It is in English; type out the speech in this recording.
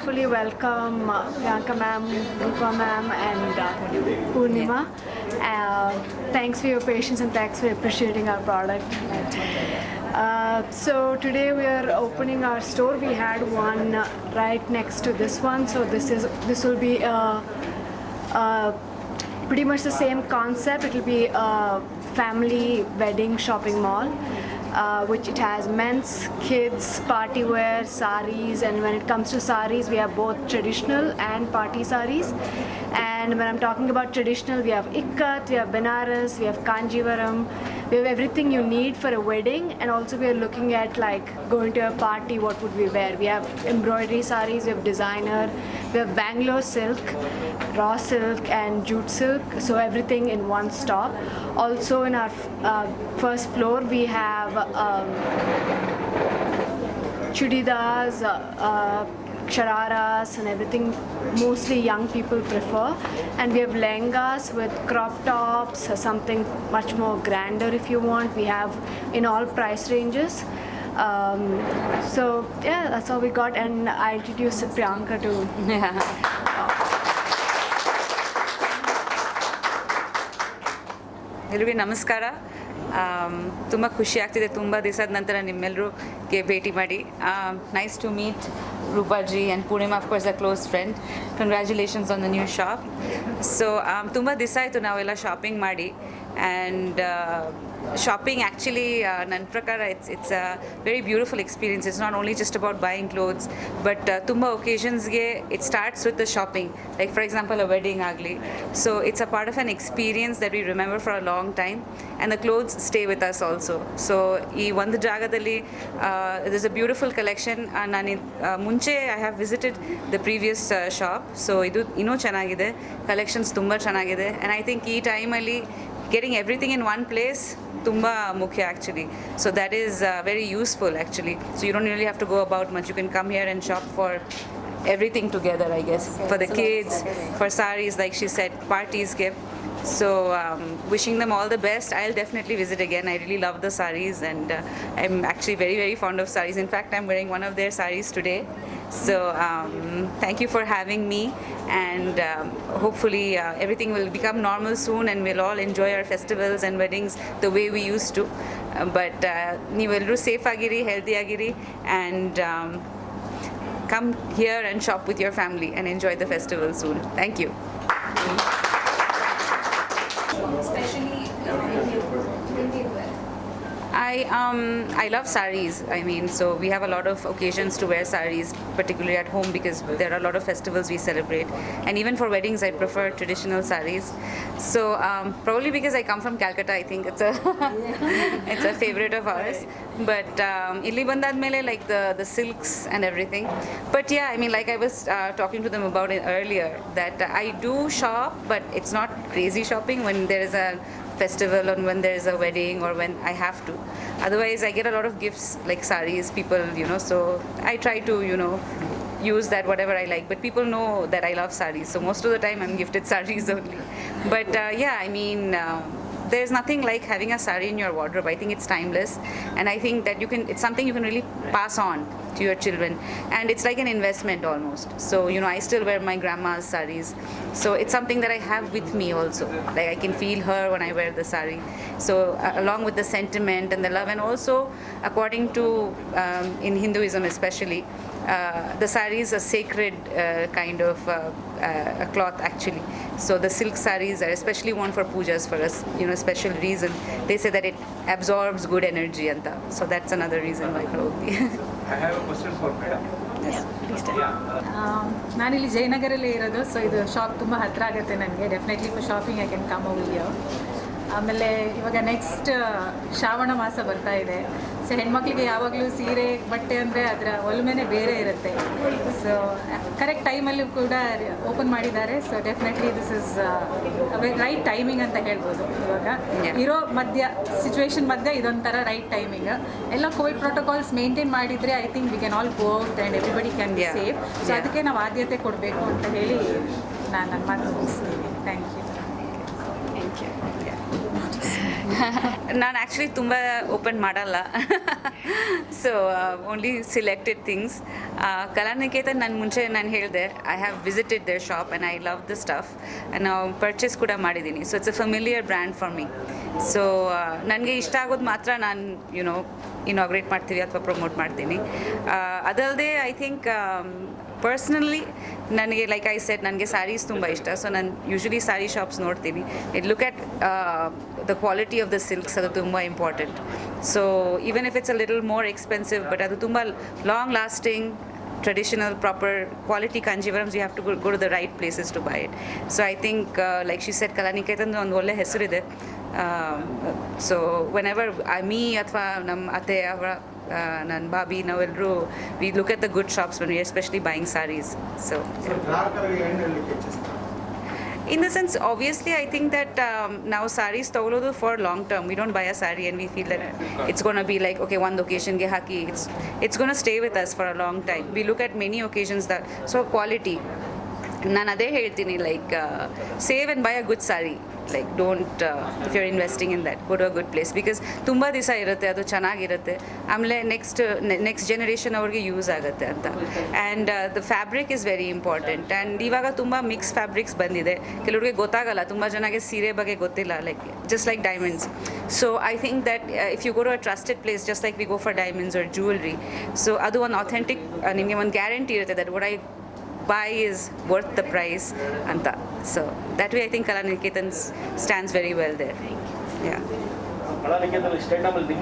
heartfully welcome Priyanka ma'am, Rupa ma'am, and Purnima. Thanks for your patience and thanks for appreciating our product. So today we are opening our store. We had one right next to this one, so this will be pretty much the same concept. It will be a family wedding shopping mall. Which it has men's, kids, party wear, saris, and when it comes to saris, we have both traditional and party saris. And when I'm talking about traditional, we have Ikkat, we have Benares, we have Kanjivaram, we have everything you need for a wedding. And also we are looking at like going to a party, what would we wear? We have embroidery saris, we have designer, we have Bangalore silk, raw silk and jute silk, so everything in one stop. Also in our first floor we have chudidars, shararas and everything mostly young people prefer, and we have lehengas with crop tops, something much more grander if you want. We have in all price ranges. So yeah, that's all we got, and I introduced Priyanka to ಎಲ್ಲರಿಗೂ ನಮಸ್ಕಾರ. ತುಂಬ ಖುಷಿ ಆಗ್ತಿದೆ ತುಂಬ ದಿವಸದ ನಂತರ ನಿಮ್ಮೆಲ್ಲರಿಗೆ ಭೇಟಿ ಮಾಡಿ. Nice to meet Roopaji and Purnima, of course a close friend. Congratulations on the new shop. So ತುಂಬ ದಿವಸ ಆಯಿತು ನಾವೆಲ್ಲ ಶಾಪಿಂಗ್ ಮಾಡಿ, ಆ್ಯಂಡ್ ಶಾಪಿಂಗ್ ಆ್ಯಕ್ಚುಲಿ ನನ್ನ ಪ್ರಕಾರ it's a very beautiful experience. It's not only just about buying clothes, but ತುಂಬ ಒಕೇಷನ್ಸ್ಗೆ it starts with the shopping. Like for example a wedding ಆಗಲಿ. So it's a part of an experience that we remember for a long time, and the clothes stay with us also. So ಈ ಒಂದು ಜಾಗದಲ್ಲಿ it is a beautiful collection. ನಾನು ಮುಂಚೆ I have visited the previous shop, so ಇದು ಇನ್ನೂ ಚೆನ್ನಾಗಿದೆ, collections ತುಂಬ ಚೆನ್ನಾಗಿದೆ. ಆ್ಯಂಡ್ ಐ ಥಿಂಕ್ ಈ ಟೈಮಲ್ಲಿ getting everything in one place tumba mukhya actually, so that is very useful actually. So you don't really have to go about much. You can come here and shop for everything together, I guess, for the kids, for saris, like she said, parties gift. So wishing them all the best. I'll definitely visit again. I really love the saris, and I'm actually very very fond of saris. In fact, I'm wearing one of their saris today. So thank you for having me, and hopefully everything will become normal soon and we'll all enjoy our festivals and weddings the way we used to. But neevelleru safe agiri, healthy agiri, and come here and shop with your family and enjoy the festival soon. Thank you. I love saris. I mean, so we have a lot of occasions to wear saris, particularly at home, because there are a lot of festivals we celebrate. And even for weddings, I prefer traditional saris. So probably because I come from Calcutta, I think it's a favorite of ours. But illi bandadmele, like the silks and everything. But yeah, I mean, like I was talking to them about it earlier, that I do shop, but it's not crazy shopping when there is a festival or when there is a wedding or when I have to. Otherwise I get a lot of gifts like saris, people, so I try to use that whatever I like, but people know that I love saris, so most of the time I'm gifted saris only. But yeah, I mean, there's nothing like having a sari in your wardrobe. I think it's timeless, and I think that it's something you can really pass on to your children, and it's like an investment almost. So I still wear my grandma's saris, so it's something that I have with me also. Like I can feel her when I wear the sari. So along with the sentiment and the love, and also according to in Hinduism especially, the sari is a sacred kind of a cloth actually. So the silk saris are especially worn for pujas for us, special reason. They say that it absorbs good energy anta. So that's another reason why probably. I have a question for madam. Yes, please tell. ನಾನಿಲ್ಲಿ ಜಯನಗರಲ್ಲಿ ಇರೋದು, so ಇದು shop ತುಂಬ ಹತ್ತಿರ ಆಗುತ್ತೆ ನನಗೆ. Definitely for shopping I can come over here. ಆಮೇಲೆ ಇವಾಗ next Shravana ಮಾಸ ಬರ್ತಾ ಇದೆ. ಸೊ ಹೆಣ್ಮಕ್ಳಿಗೆ ಯಾವಾಗಲೂ ಸೀರೆ ಬಟ್ಟೆ ಅಂದರೆ ಅದರ ಒಲುಮೆನೇ ಬೇರೆ ಇರುತ್ತೆ. ಸೊ ಕರೆಕ್ಟ್ ಟೈಮಲ್ಲೂ ಕೂಡ ಓಪನ್ ಮಾಡಿದ್ದಾರೆ. So definitely this is right timing ಅಂತ ಹೇಳ್ಬೋದು. ಇವಾಗ ಇರೋ ಸಿಚುವೇಶನ್ ಮಧ್ಯೆ ಇದೊಂಥರ ರೈಟ್ ಟೈಮಿಂಗ್. ಎಲ್ಲ ಕೋವಿಡ್ ಪ್ರೋಟೋಕಾಲ್ಸ್ ಮೇಂಟೈನ್ ಮಾಡಿದರೆ I think we can all go out and everybody can be safe. So ಅದಕ್ಕೆ ನಾವು ಆದ್ಯತೆ ಕೊಡಬೇಕು ಅಂತ ಹೇಳಿ ನಾನು ನನ್ನ ಮಾತು ಮುಗಿಸ್ತೀನಿ. Thank you. ನಾನು ಆ್ಯಕ್ಚುಲಿ ತುಂಬ ಓಪನ್ ಮಾಡಲ್ಲ so only selected things. Kalaniketan ನಾನು ಮುಂಚೆ ನಾನು ಹೇಳಿದೆ I have visited their shop and I love the stuff and ನಾವು ಪರ್ಚೇಸ್ ಕೂಡ ಮಾಡಿದ್ದೀನಿ. So it's a familiar brand for me. So ನನಗೆ ಇಷ್ಟ ಆಗೋದು ಮಾತ್ರ ನಾನು ಇನಾಗ್ರೇಟ್ ಮಾಡ್ತೀವಿ ಅಥವಾ ಪ್ರಮೋಟ್ ಮಾಡ್ತೀನಿ. ಅದಲ್ಲದೆ ಐ ಥಿಂಕ್ ಪರ್ಸ್ನಲಿ ನನಗೆ ಲೈಕ್ ಐ ಸೆಟ್ ನನಗೆ ಸ್ಯಾರೀಸ್ ತುಂಬ ಇಷ್ಟ. ಸೊ ನಾನು ಯೂಶ್ವಲಿ ಸ್ಯಾರಿ ಶಾಪ್ಸ್ ನೋಡ್ತೀನಿ. It look at the quality of the silks, ಅದು ತುಂಬ important. So even if it's a little more expensive but ಅದು ತುಂಬ long lasting traditional proper quality kanjivarams, you have to go to the right places to buy it. So I think like she said Kalanikethan ಒಂದು ಒಳ್ಳೆ ಹೆಸರಿದೆ. So whenever me ಅಥವಾ ನಮ್ಮ ಅತ್ತೆ ಅವರ ನನ್ನ ಬಾಬಿ ನಾವೆಲ್ಲರೂ we look at the good shops when we especially buying saris. So in the sense obviously I think that now sarees tagolodu for long term, we don't buy a saree and we feel that it's going to be like okay one occasion ge haki, it's going to stay with us for a long time. We look at many occasions that so quality ನಾನು ಅದೇ ಹೇಳ್ತೀನಿ like save and buy a good sari. Like don't if you are investing in that go to a good place because ತುಂಬ ದಿವಸ ಇರುತ್ತೆ, ಅದು ಚೆನ್ನಾಗಿರುತ್ತೆ, ಆಮೇಲೆ next generation ಅವ್ರಿಗೆ ಯೂಸ್ ಆಗುತ್ತೆ ಅಂತ. And the fabric is very important. And ಇವಾಗ ತುಂಬ ಮಿಕ್ಸ್ ಫ್ಯಾಬ್ರಿಕ್ಸ್ ಬಂದಿದೆ, ಕೆಲವ್ರಿಗೆ ಗೊತ್ತಾಗಲ್ಲ, ತುಂಬ ಜನಕ್ಕೆ ಸೀರೆ ಬಗ್ಗೆ ಗೊತ್ತಿಲ್ಲ, like just like diamonds. So I think that if you go to a trusted place just like we go for diamonds or jewellery, so ಅದು ಒಂದು ಅಥೆಂಟಿಕ್ ನಿಮಗೆ ಒಂದು ಗ್ಯಾರಂಟಿ ಇರುತ್ತೆ that what I buy is worth the price anta. So that way I think Kalanikethan stands very well there. Yeah. Kalaniketan state ಅಲ್ಲಿ